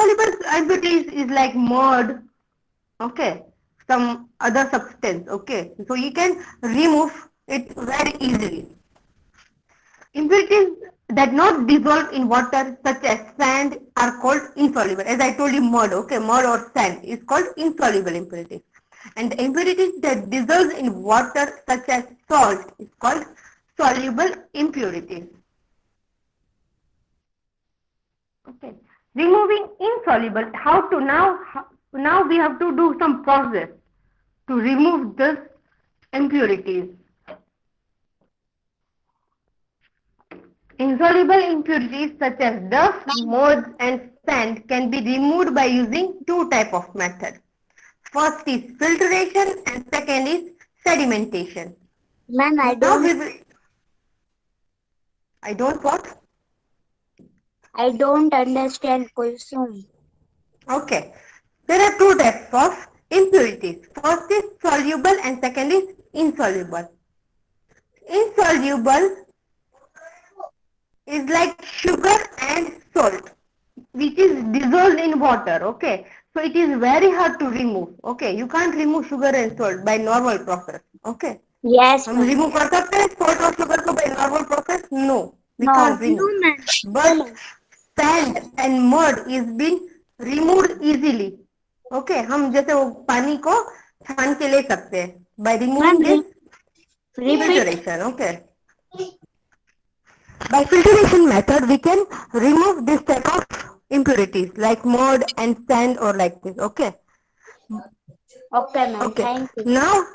insoluble impurities is like mud, okay, some other substance, okay. So you can remove it very easily. Impurities that not dissolve in water such as sand are called insoluble. As I told you, mud, okay, mud or sand is called insoluble impurities. And the impurities that dissolve in water such as salt is called soluble impurities. Okay. Removing insoluble, how to now we have to do some process to remove this impurities. Insoluble impurities such as dust, mud and sand can be removed by using two type of method. First is filtration and second is sedimentation. Ma'am, I don't what? I don't understand Kulsum. Okay. There are two types of impurities. First is soluble and second is insoluble. Insoluble is like sugar and salt, which is dissolved in water, okay. So it is very hard to remove, okay. You can't remove sugar and salt by normal process, okay. Yes, हम ma'am. remove कर सकते हैं salt और sugar को by normal process? No, we No. can't remove. No, ma'am. But sand and mud is being removed easily, okay. हम जैसे वो पानी को छान के ले सकते हैं by removing Ma'am, this repeat. filtration, okay. By filtration method, we can remove this type of impurities like mud and sand or like this. Okay. Okay, ma'am. Okay. Thank you. Now,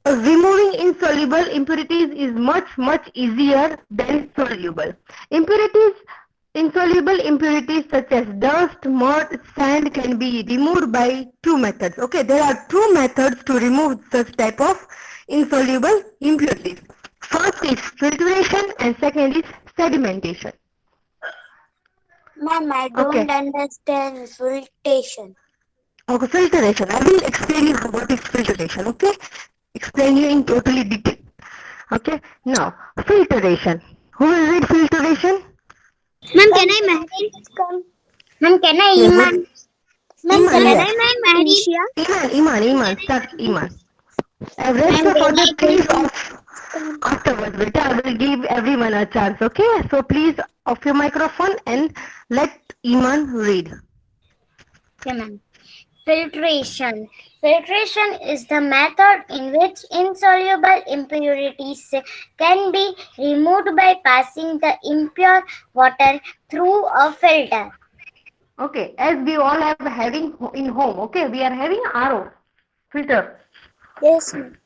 removing insoluble impurities is much easier than soluble. Insoluble impurities such as dust, mud, sand can be removed by two methods. Okay, there are two methods to remove such type of insoluble impurities. First is filtration and second is sedimentation. Ma'am, I don't understand filtration. Okay, filtration. I will explain you what is filtration. Okay, explain you in totally detail. Okay, now filtration. Who will read filtration? Ma'am, can I marry? Ma'am, can I Yes, Iman? Ma'am, Iman, can yes. I marry? Iman, start Iman. Rest Ma'am, of can other I please off afterwards. Beta, I will give everyone a chance. Okay, so please off your microphone and let Iman read. Okay, ma'am. Filtration. Filtration is the method in which insoluble impurities can be removed by passing the impure water through a filter. Okay, as we all have having in home, okay, we are having RO filter. Yes, ma'am.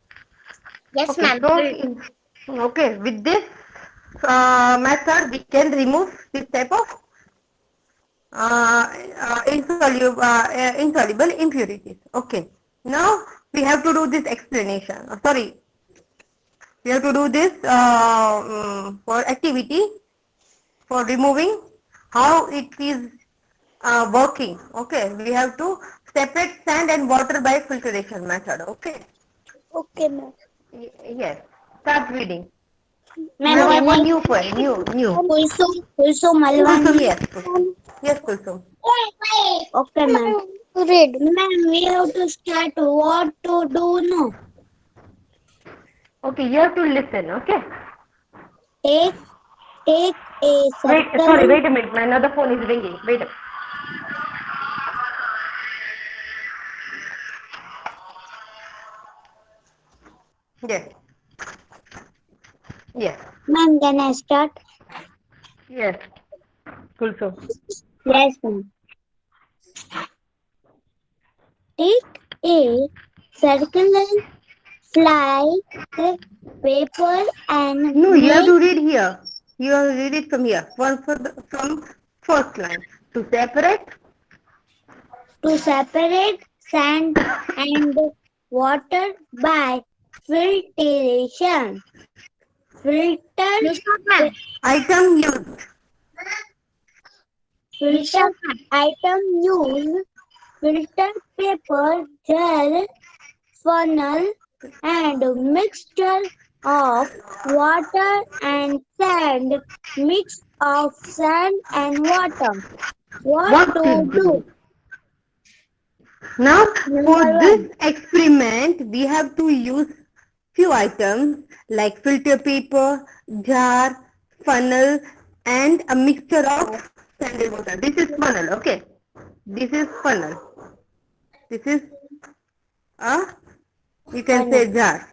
Yes, Okay, ma'am. so okay, with this method we can remove this type of insoluble impurities. Okay, now we have to do this explanation. Sorry, we have to do this for activity for removing how it is working. Okay, we have to separate sand and water by filtration method. Okay. Okay, ma'am. Yes. Start reading. Ma'am, Now I can want I? new point. New. Kulsum Kulsum, Malwani. yes. Kulsum. Yes, Kulsum. Okay, ma'am. Read. Ma'am, we have to start what to do now. Okay, you have to listen. Okay. Take take a Wait. Sorry. circle. Wait a minute. My another phone is ringing. Wait a minute. Yes. Yes. Ma'am, can I start? Yes. Kulsum. Yes, ma'am. Take a circular fly paper and No, you have make to read here. You have to read it from here. From first line. to separate sand and water by filtration. Filter Item used. filter item use filter paper, gel, funnel, and mixture of water and sand. Mix of sand and water. What to do? Now, for Number this 1. experiment, we have to use few items like filter paper, jar, funnel, and a mixture of sand and water. This is funnel, okay? This is funnel. This is a, you can say Funnel. jar.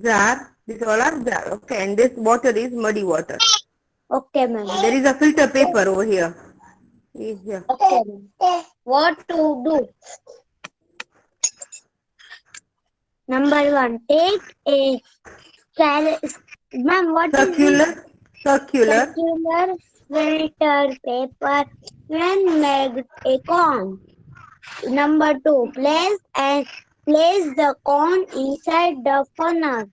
Jar, this all are jar, okay? And this water is muddy water. Okay, ma'am. And there is a filter paper over here. Is here. Okay, ma'am. What to do? Number 1. Take a ma'am, what is this? Circular. Circular filter paper and make a cone. Number 2. Place the cone inside the funnel.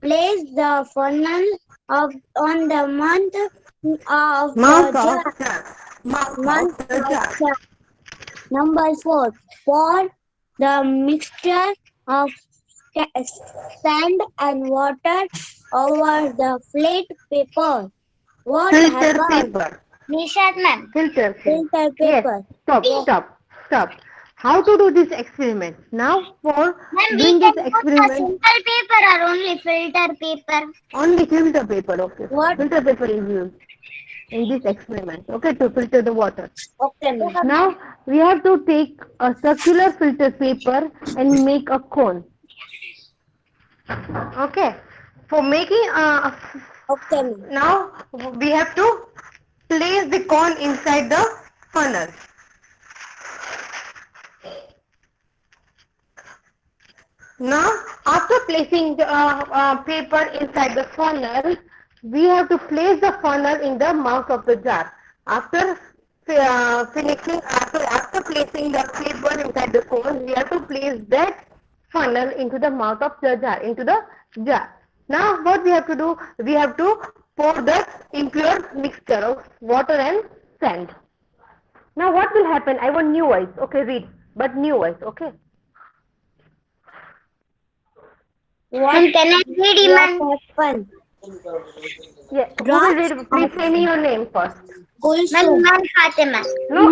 Place the funnel on the mouth of Mouth the jar. of jar. Mouth Mouth of the of jar. jar. Number 4. Pour the mixture of sand and water over the flat paper. What Filter happened? paper. Nishad ma'am. Filter paper. Filter Yes. paper. Stop. How to do this experiment? Now for Ma'am, doing we this can put a experiment, simple paper or only filter paper. only filter paper, okay? What? Filter paper is used in this experiment, okay, to filter the water. Okay, ma'am. Now we have to take a circular filter paper and make a cone. Okay. For making Okay, ma'am. now we have to place the cone inside the funnel. Now, after placing the paper inside the funnel, we have to place the funnel in the mouth of the jar. After after placing the paper inside the cone, we have to place that funnel into the mouth of the jar. Now, what we have to do? We have to pour the impure mixture of water and sand. Now, what will happen? I want new voice. Okay, read. But new voice. Okay. What can I read, Iman? Happen? Yeah. Who will read? Please say me your name first. Ma'am, Iman Fatima. No,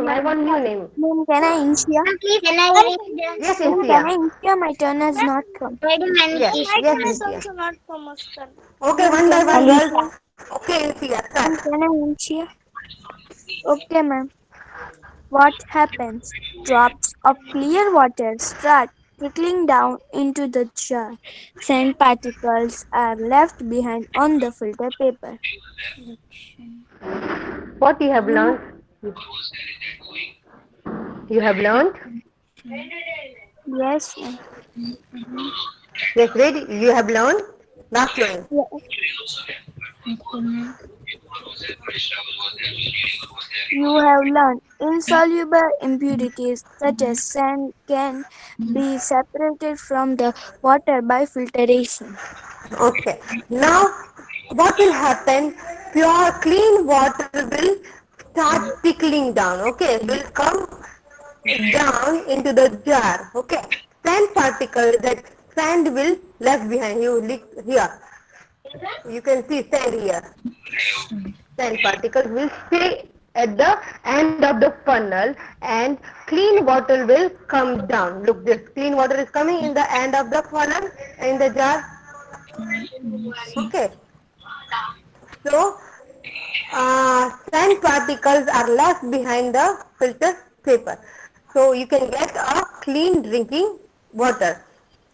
I want new name. Ma'am, can I Inshia? Ma'am, please, can I read? Yes, Can I Insia. Inshia? My turn has not come. Ready, ma'am. Yes, Please. yes, Insia. Okay, one by one, girls. Okay, Insia, Ma'am, start. can I Inshia? Okay, ma'am. What happens? Drops of clear water start trickling down into the jar. Sand particles are left behind on the filter paper. What you have learned? You have learned? Yes, ma'am. Yes, ready? You have learned? Last line. You have learned insoluble impurities such as sand can be separated from the water by filtration. Okay. Now, what will happen? Pure, clean water will start trickling down. Okay, will come down into the jar. Okay, sand particle, that sand will left behind. You look here. You can see sand here. Sand particles will stay at the end of the funnel, and clean water will come down. Look, this clean water is coming in the end of the funnel in the jar. Okay. So, sand particles are left behind the filter paper. So, you can get a clean drinking water.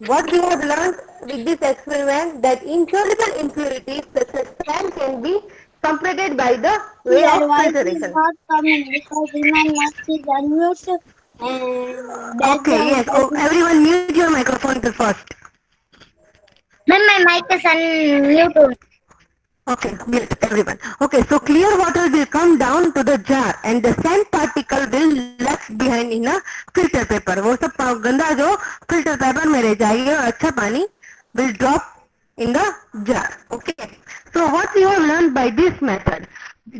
What we have learned with this experiment, that insoluble impurities such as sand can be separated by the way Your of voice is filtration. not coming because Iman must is unmute and Okay, yes. Oh, everyone mute your microphone first. Ma'am, my mic is unmute. Okay, mute everyone. Okay, so clear water will come down to the jar and the sand particle will left behind in a filter paper. वो सब गंदा जो filter paper में रह जाएगा और अच्छा पानी will drop in the jar. Okay. So what we have learned by this method,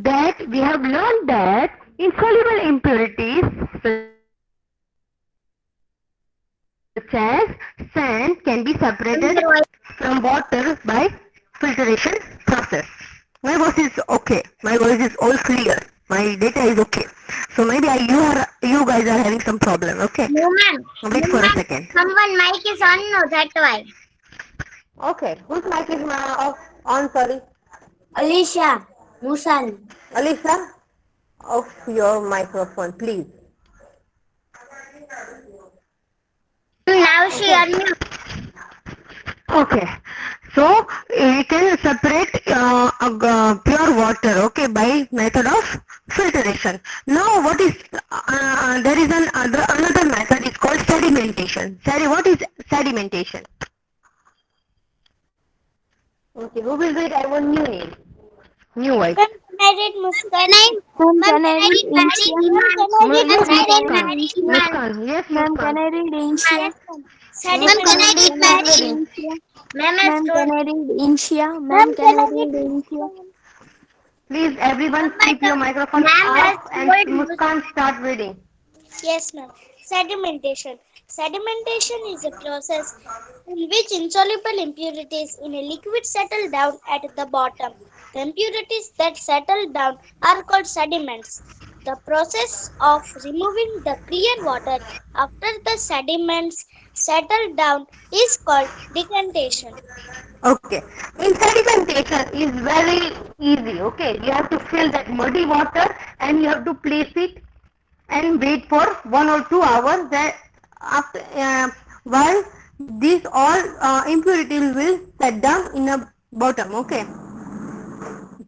that we have learned that insoluble impurities such as sand can be separated from water by filtration process. My voice is okay. My voice is all clear. My data is okay. So maybe you guys are having some problem. Okay. No, ma'am. Wait No, for a ma'am. second. Someone mic is on, no, that's why. Okay. Whose mic is off? On? Sorry. Alicia, Musan. Alicia, off your microphone, please. Now she Okay. unmute. Okay. So we can separate pure water, okay, by method of filtration. Now what is there is another method is called sedimentation. What is sedimentation? Okay, who will read? I want new name. New voice. Can I read Muskan? Ma'am, Ma'am, can I can I read read Mary Asia? Iman? Yes, Ma'am, can I read Muskan. Mary Iman? Muskan. Yes, Ma'am, can Muskan. I read Asia? Ma'am, can I read Can I read Mary? Asia? Ma'am, I Ma'am, told. can I read Asia? Ma'am, Ma'am, can can I I read read? Asia? Please, everyone, keep your microphone Ma'am has off and told. Muskan start reading. Yes, ma'am. Sedimentation. Sedimentation is a process in which insoluble impurities in a liquid settle down at the bottom. The impurities that settle down are called sediments. The process of removing the clear water after the sediments settle down is called decantation. Okay. In sedimentation is very easy. Okay. You have to fill that muddy water and you have to place it and wait for 1 or 2 hours. That after while these all impurities will set down in a bottom. Okay.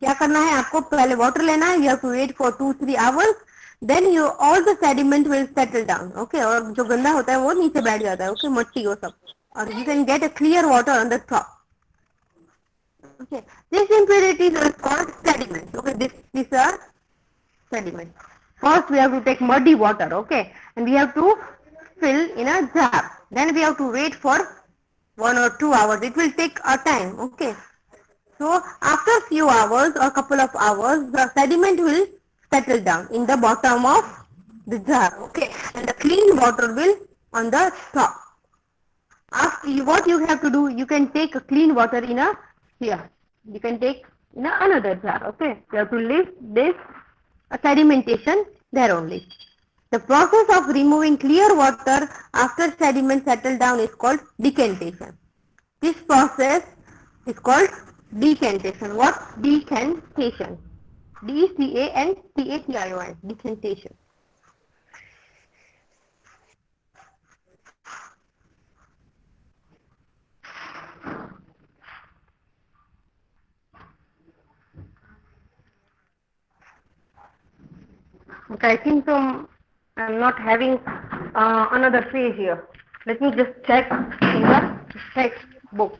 क्या करना है आपको पहले water लेना है. You have to wait for 2-3 hours. Then you all the sediment will settle down. Okay. और जो गंदा होता है वो नीचे बैठ जाता है. Okay. मट्टी वो सब. और you can get a clear water on the top. Okay, these impurities are called sediments. Okay, these are sediments. First, we have to take muddy water. Okay, and we have to fill in a jar. Then we have to wait for 1 or 2 hours. It will take a time. Okay, so after few hours or couple of hours, the sediment will settle down in the bottom of the jar. Okay, and the clean water will on the top. What you have to do, you can take a clean water in a here. You can take in another jar. Okay, you have to leave this sedimentation there only. The process of removing clear water after sediment settle down is called decantation. This process is called decantation. What? Decantation. D-E-C-A-N-T-A-T-I-O-N. Decantation. Okay, I think so. I'm not having another page here. Let me just check in the textbook.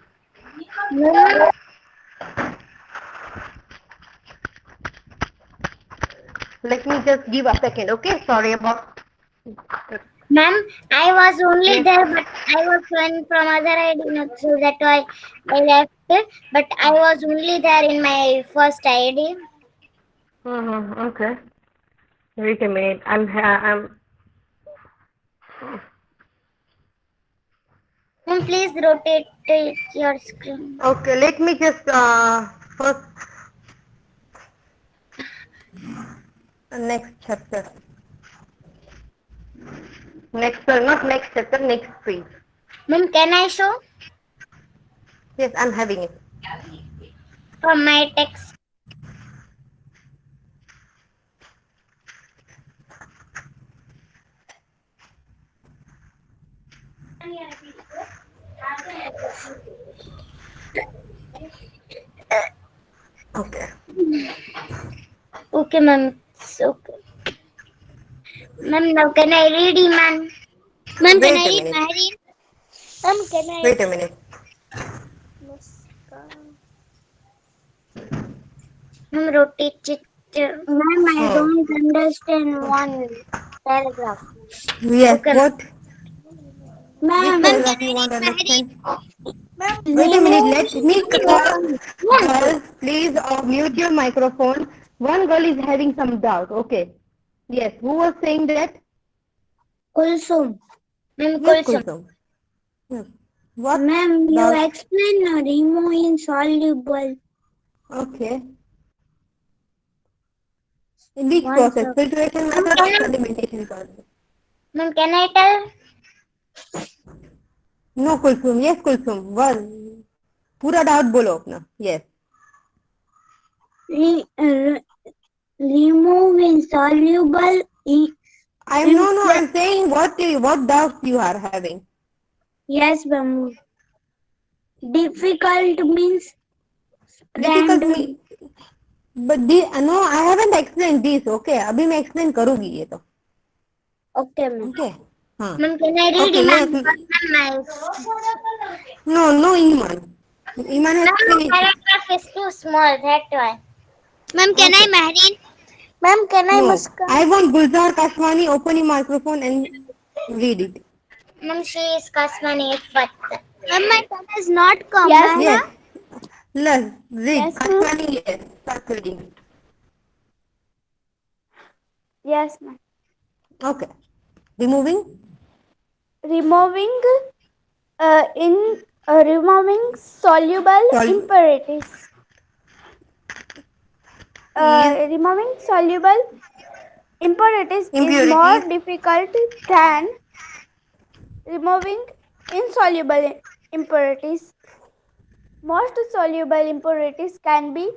Let me just give a second. Okay, sorry about. Ma'am, I was only Yes. there, but I was from other ID, so that why I left. But I was only there in my first ID. Okay. Wait a minute. I'm. Ma'am, please rotate your screen. Okay. Let me just first next chapter. Not next chapter. Next page. Ma'am, can I show Yes, I'm having it. from my text? Okay. Okay, ma'am. It's okay. Ma'am, now can I read it, ma'am? Ma'am, Wait can I a read minute. Mary? Ma'am, can I Wait a minute. Ma'am, rotate it. Ma'am, I Oh. don't understand one paragraph. Yes. Okay. What? Ma'am, Which paragraph you want to understand? Ma'am, Wait a minute. Let me Ma'am, girls, please mute your microphone. One girl is having some doubt. Okay. Yes. Who was saying that? Kulsum. Ma'am, Yes, Kulsum. Kulsum. Yes. What? Ma'am, you About- explain Remo insoluble. Okay. In which One process? sub. Filtration method or sedimentation process? Ma'am, can I tell? No, Kulsum. Yes, Kulsum. One. पूरा doubt बोलो अपना. Yes. Remove insoluble No. I'm saying what doubts you are having. yes, ma'am. Difficult means Difficult random. me. But no, I haven't explained this. Okay, अभी मैं explain करूँगी ये तो. Okay, ma'am. Okay. हाँ. Ma'am, can I read Okay. Iman? Yes. Ma'am, No, Iman. Iman has my finished. paragraph is too small, that's why. Ma'am, can I Okay. Mahreen? Ma'am, can I No, Muskan? I want Gulzar Kashwani open your microphone and read it. Ma'am, she is Kasmani Ifat. Ma'am, my turn has not come. Yes, ma'am. Yes. Let's read. Yes, ma'am. Kashwani, yes. Start reading. Yes, ma'am. Okay. Removing? Removing removing soluble Sol- impurities. Removing soluble impurities is more Impurities. difficult than removing insoluble impurities. Most soluble impurities can be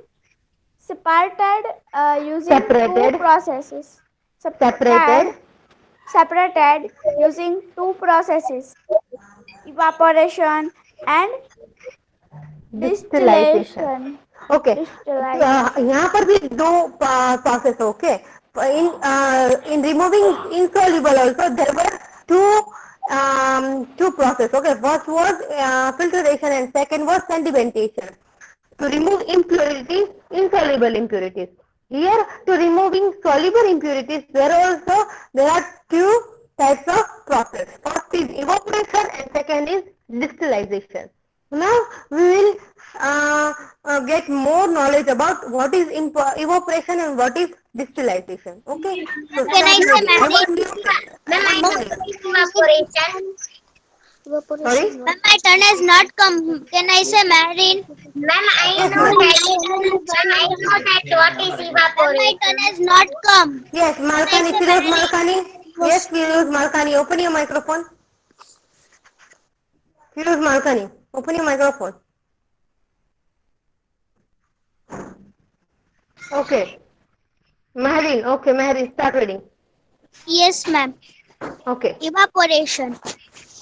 separated using two Separated. processes. Separated. Separated using two processes: evaporation and Distillation. distillation. Okay. Distillation. यहाँ पर भी दो process. Okay. In removing insoluble also there were two process. Okay. First was filtration and second was sedimentation. To remove impurities, insoluble impurities. Here, to removing soluble impurities, there are two types of process. First is evaporation and second is distillation. Now we will get more knowledge about what is evaporation and what is distillation. Okay. So Can I start say reading. I Mahreen? want you. Ma'am, I know what is evaporation. Ma'am, my turn has not come. Can I say Mahreen? Ma'am, I Yes, know ma'am. that what is Ma'am, my evaporation. turn has not come. Yes, Malkani, say Firoz Mahreen? Malkani. Yes, Firoz Malkani. Open your microphone. Firoz Malkani, open your microphone. Okay. Mahreen, start reading. Yes, ma'am. Okay. Evaporation.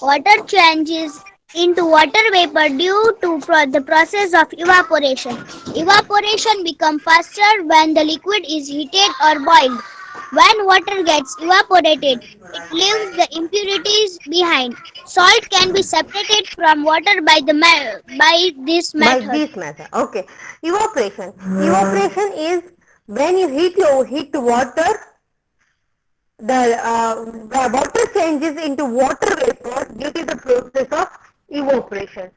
Water changes into water vapor due to the process of evaporation. Evaporation becomes faster when the liquid is heated or boiled. When water gets evaporated, it leaves the impurities behind. Salt can be separated from water by this By method. this method. Okay. Evaporation. Evaporation is when you heat water, the water changes into water vapor due to the process of evaporation.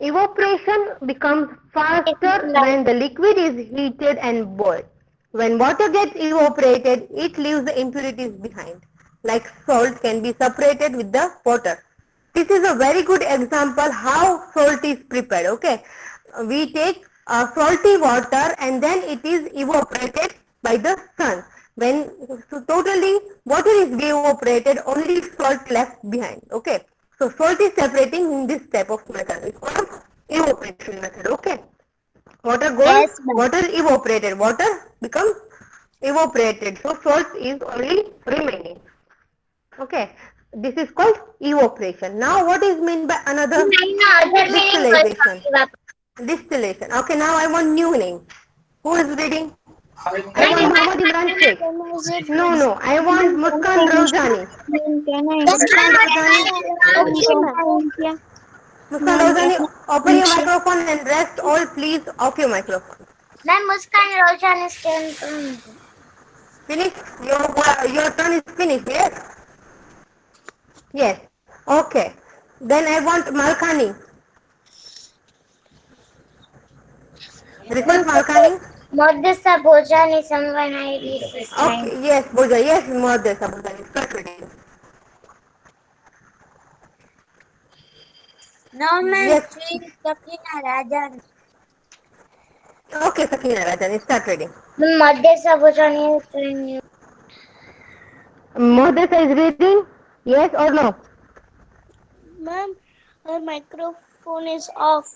Evaporation becomes faster when the liquid is heated and boiled. When water gets evaporated, it leaves the impurities behind. Like salt can be separated with the water. This is a very good example how salt is prepared. Okay, we take salty water and then it is evaporated by the sun. When totally water is evaporated, only salt left behind. Okay, so salt is separating in this type of method. It's called evaporation method. Okay, water goes, Yes, ma'am. water evaporated, water becomes evaporated. So salt is only remaining. Okay, this is called evaporation. Now what is meant by another? I know other meaning also Distillation. evaporation. Distillation. Okay, now I want new name. Who is reading? I want Muhammad Imran Sheikh. No, I want Muskan Rauzani. Muskan Rauzani. Muskan Rauzani, open your microphone and rest all please off your microphone. Ma'am, Muskan Roshan is still. Finish? Your turn is finished, yes? Yes. Okay. Then I want Malkani. Request Malkani. Modessa Bhojan is someone I read this time. Okay, yes, Boja, yes, Modessa Bojani. Start reading. No, ma'am. Yes. Sri Sakina Rajan. Okay, Sakina Rajani, start reading. Madhya Sabojani is doing. Mohdesa is reading? Yes or no? Ma'am, her microphone is off.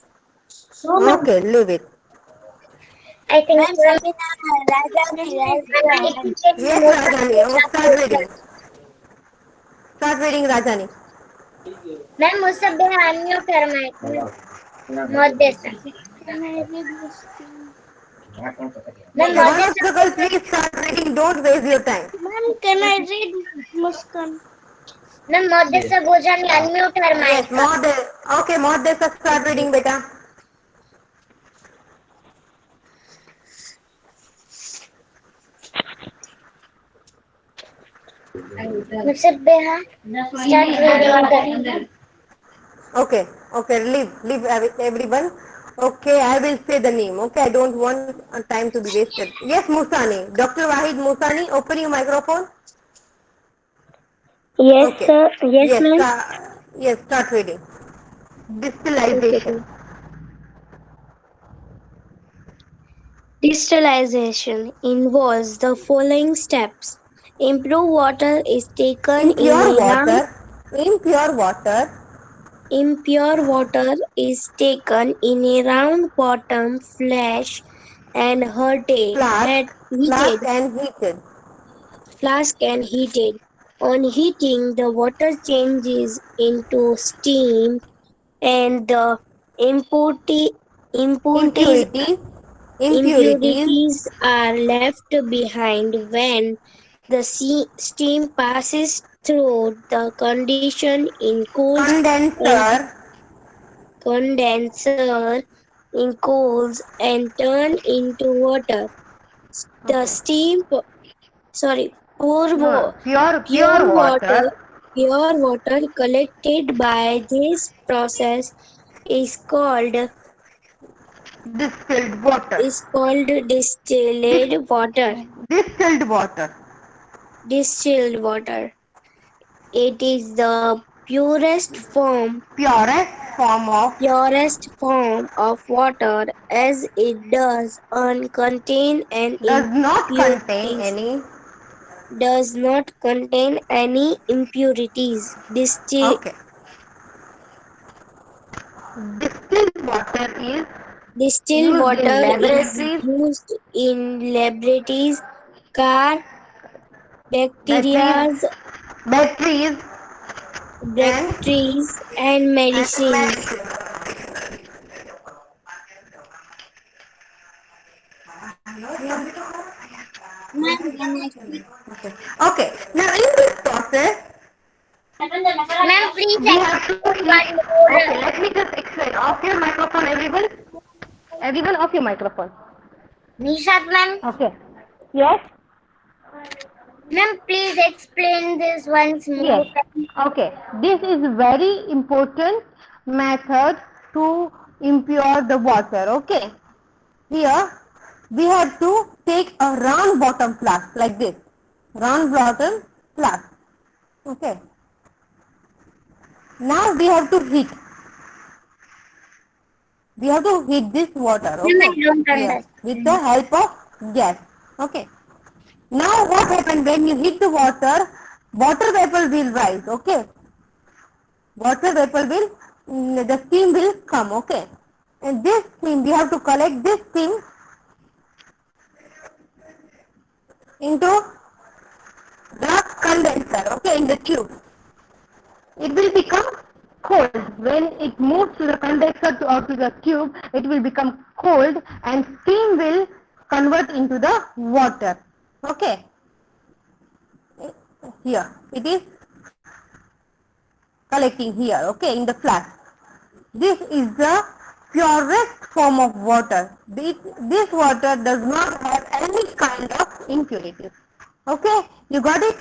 Okay, leave it. I think Ma'am, from second Rajani, I Rajani. think it's Yes, more Rajani. Oh, start reading. Start reading, Rajani. Ma'am, Musabbe unmute her mic. Madhya. Can I read Muskan? Ma'am, Okay, one Madhya of the girls, please start reading. Don't waste your time. Ma'am, can I read Muskan? Ma'am, Madhya Sabojani unmute her Yes, mic. Mohdesa. Okay, Mohdesa, start reading, beta. Musabbe, start reading the. Okay, okay, leave everyone. Okay, I will say the name. Okay, I don't want time to be wasted. Yes, Musani. Dr. Wahid Musani, open your microphone. Yes, Okay. sir. Yes, Yes, ma'am. yes, start reading. Okay, Distillation. ma'am. Distillation involves the following steps. Impure water is taken in Impure a round. water. Impure water. Impure water is taken in a round bottom flash and Flask. Flask heated. and heated. Flask and heated. On heating, the water changes into steam and the impurity, impurities, Impurities. Impurities. impurities are left behind when the steam passes through the condition in cools and Condenser. condenser in cools and turn into water. The Okay. steam, sorry, No, pure pure water, water. pure water collected by this process is called Distilled water. Dis- distilled water. distilled water. Distilled water. It is the purest form of water as it Does not contain any. does not contain any impurities. Okay. Distilled water is Distilled used in water is laboratories, used in laboratories, car, batteries, bacteria, batteries, and and medicines. medicine. Ma'am, can I speak? Okay. Okay. Now in this process, Ma'am, please we have to explain heat. one more. Okay. Let me just explain. Off your microphone, everyone. Everyone, off your microphone. Nishat ma'am. Okay. Yes. Ma'am, please explain this once Yes. more. Okay. This is very important method to impure the water. Okay. Here we have to take a round bottom flask like this. Round bottom flask. Okay. Now we have to heat. We have to heat this water. Ma'am, Okay. I don't Here with the understand. help of gas. Okay. Now what happens when you heat the water? Water vapor will rise. Okay. Water vapor will, the steam will come. Okay. And this steam, we have to collect this steam into the condenser. Okay. In the tube. It will become cold. When it moves to the condenser or to the tube, it will become cold and steam will convert into the water. Okay. Here. It is collecting here. Okay. In the flask. This is the purest form of water. This water does not have any kind of impurities. Okay, you got it?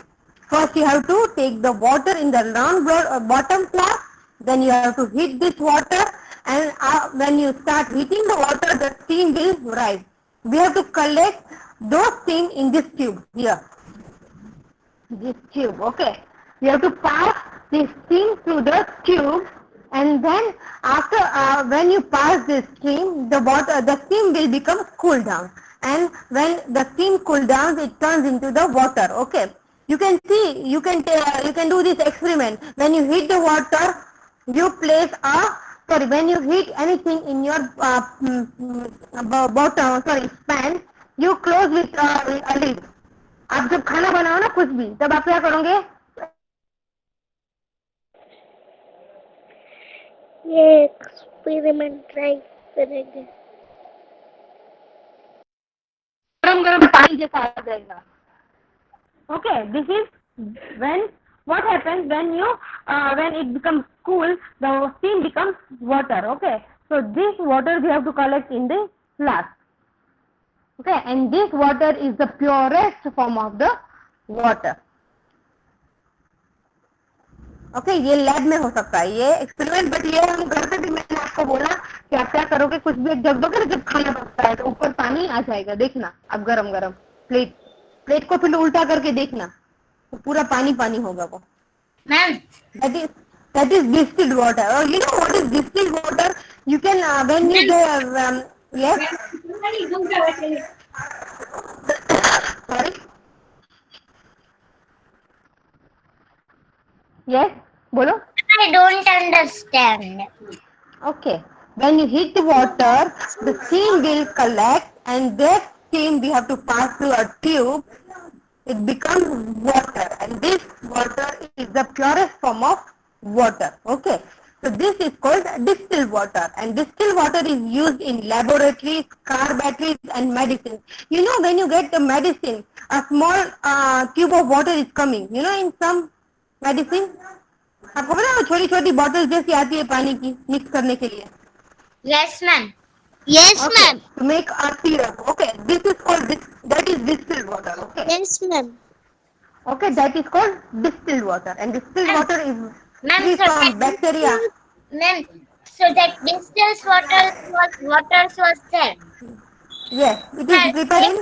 First you have to take the water in the round bottom flask, then you have to heat this water, and when you start heating the water, the steam will rise. We have to collect those steam in this tube here. This tube, okay. You have to pass this steam through the tube, and then after when you pass this steam, the steam will become cool down. and when the steam cools down, it turns into the water. Okay, you can see, you can do this experiment. When you heat the water, you place a sorry, when you heat anything in your bottom, sorry, pan, you close with a lid. आप जब खाना बनाओ ना कुछ भी, तब आप क्या करोगे? ये एक्सपेरिमेंट ट्राई करेंगे. गरम गरम पानी जैसा आ जाएगा. Okay, this is when what happens when it becomes cool, the steam becomes water. Okay, so this water we have to collect in the flask. Okay, and this water is the purest form of the water. Okay ये lab में हो सकता है ये experiment, but ये हम घर पे भी, मैंने आपको बोला कि आप क्या करोगे, कुछ भी एक जग दोगे ना, जब खाना पकता है तो ऊपर पानी आ जाएगा, देखना आप गरम गरम प्लेट को फिर उल्टा करके देखना, तो पूरा पानी पानी होगा वो. Ma'am, that is distilled water. Oh, you know what is distilled water? You can when you go yes. Sorry. Yes, bolo. I don't understand. Okay. When you heat the water, the steam will collect, and that steam we have to pass through a tube. It becomes water, and this water is the purest form of water. Okay. So this is called distilled water, and distilled water is used in laboratories, car batteries, and medicines. You know, when you get the medicine, a small tube of water is coming. You know, in some medicine, आपको पता है छोटी छोटी bottle जैसी आती है पानी की मिक्स करने के लिए. Yes, ma'am. Yes, Okay, ma'am. to make a syrup. Okay, this is called that is distilled water. Okay. Yes, ma'am. Okay, that is called distilled water, and distilled water is Ma'am, free so from that, bacteria. ma'am, so that distilled water was there. Yes, it is prepared in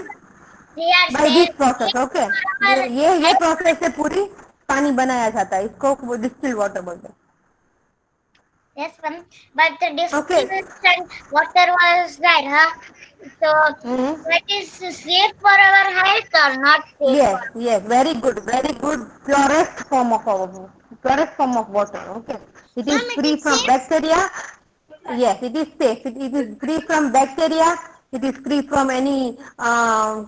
They are by this there. process. Okay, ये process से पूरी पानी बनाया जाता है, इसको distilled water बोलते हैं. Yes, ma'am. But the Okay. distilled water was there, huh? So that is safe for our health or not safe? Yes, yes, very good, purest form of water. Okay, it is Ma'am, it free is from safe? bacteria. Yes, it is safe. It is free from bacteria. It is free from any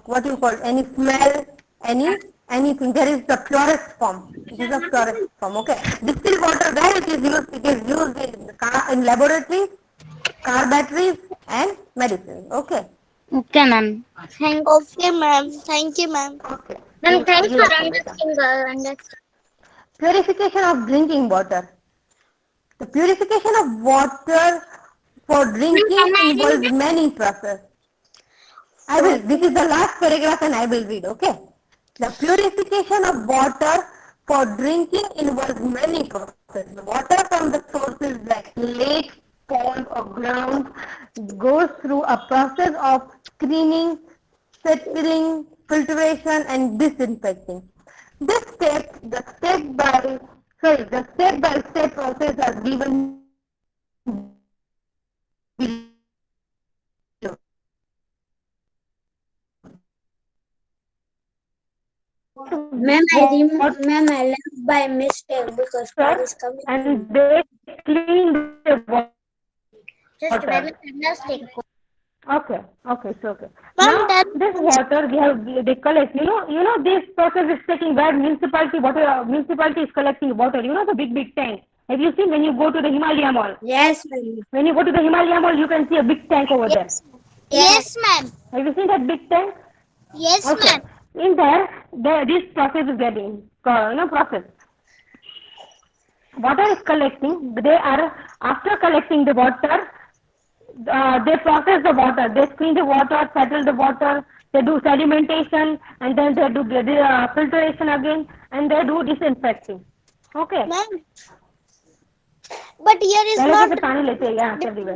what you call any smell, anything. There is the purest form. It is the purest form. Okay, distilled water where it is used? It is used in laboratories, car batteries, and medicine. Okay. Okay, ma'am. Thank Okay, ma'am. Thank you, ma'am. Okay. ma'am. Thanks You for welcome, beta. understanding. Purification of drinking water. The purification of water for drinking involves many processes. This is the last paragraph and I will read, okay? The purification of water for drinking involves many processes. Water from the sources like lakes, ponds or grounds goes through a process of screening, filtering, filtration and disinfecting. The step-by-step process are given below. Ma'am, I left by mistake because call is coming. And they clean the water. Just very understanding. Okay, it's okay. Ma'am, Now that this water they collect. You know this process is taking where municipality is collecting water. You know the big tank. Have you seen when you go to the Himalaya Mall? yes, ma'am. When you go to the Himalaya Mall, you can see a big tank over there. Yes, ma'am. Have you seen that big tank? Yes, Okay. ma'am. In there, this process is getting process. Water is collecting. After collecting the water, they process the water. They screen the water, settle the water. They do sedimentation, and then they do filtration again, and they do disinfecting. Okay. Ma'am, but here is पहले not कैसे पानी लेते हैं यहाँ everywhere.